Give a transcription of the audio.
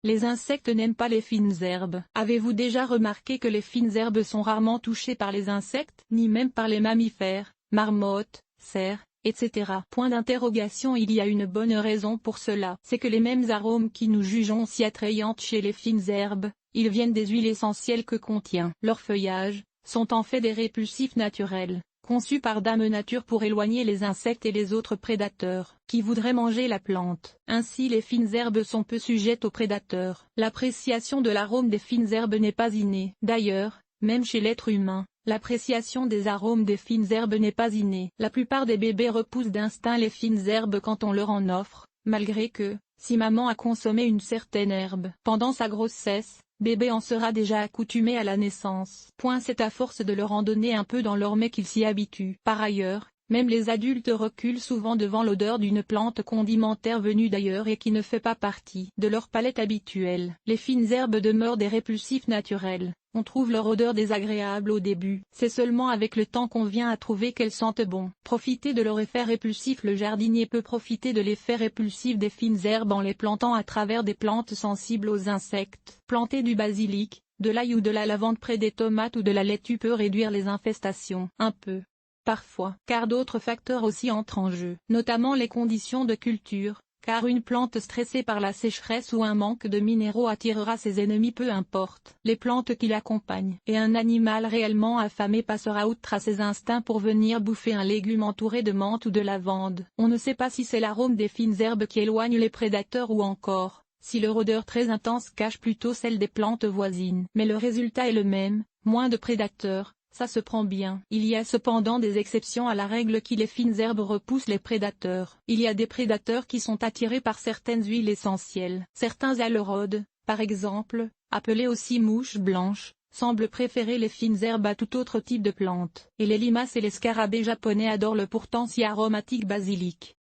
Les insectes n'aiment pas les fines herbes. Avez-vous déjà remarqué que les fines herbes sont rarement touchées par les insectes, ni même par les mammifères, marmottes, cerfs, etc. Point d'interrogation. Il y a une bonne raison pour cela. C'est que les mêmes arômes qui nous jugeons si attrayantes chez les fines herbes, ils viennent des huiles essentielles que contient leur feuillage, sont en fait des répulsifs naturels, conçus par Dame Nature pour éloigner les insectes et les autres prédateurs qui voudraient manger la plante. Ainsi les fines herbes sont peu sujettes aux prédateurs. L'appréciation de l'arôme des fines herbes n'est pas innée. D'ailleurs, même chez l'être humain, l'appréciation des arômes des fines herbes n'est pas innée. La plupart des bébés repoussent d'instinct les fines herbes quand on leur en offre, malgré que, si maman a consommé une certaine herbe pendant sa grossesse, bébé en sera déjà accoutumé à la naissance. C'est à force de leur en donner un peu dans leur mets qu'ils s'y habituent. Par ailleurs, même les adultes reculent souvent devant l'odeur d'une plante condimentaire venue d'ailleurs et qui ne fait pas partie de leur palette habituelle. Les fines herbes demeurent des répulsifs naturels. On trouve leur odeur désagréable au début. C'est seulement avec le temps qu'on vient à trouver qu'elles sentent bon. Profiter de leur effet répulsif. Le jardinier peut profiter de l'effet répulsif des fines herbes en les plantant à travers des plantes sensibles aux insectes. Planter du basilic, de l'ail ou de la lavande près des tomates ou de la laitue peut réduire les infestations. Un peu. Parfois. Car d'autres facteurs aussi entrent en jeu, notamment les conditions de culture. Car une plante stressée par la sécheresse ou un manque de minéraux attirera ses ennemis peu importe les plantes qui l'accompagnent. Et un animal réellement affamé passera outre à ses instincts pour venir bouffer un légume entouré de menthe ou de lavande. On ne sait pas si c'est l'arôme des fines herbes qui éloigne les prédateurs ou encore, si leur odeur très intense cache plutôt celle des plantes voisines. Mais le résultat est le même, moins de prédateurs. Ça se prend bien. Il y a cependant des exceptions à la règle qui les fines herbes repoussent les prédateurs. Il y a des prédateurs qui sont attirés par certaines huiles essentielles. Certains aleurodes, par exemple, appelés aussi mouches blanches, semblent préférer les fines herbes à tout autre type de plantes. Et les limaces et les scarabées japonais adorent le pourtant si aromatique basilic.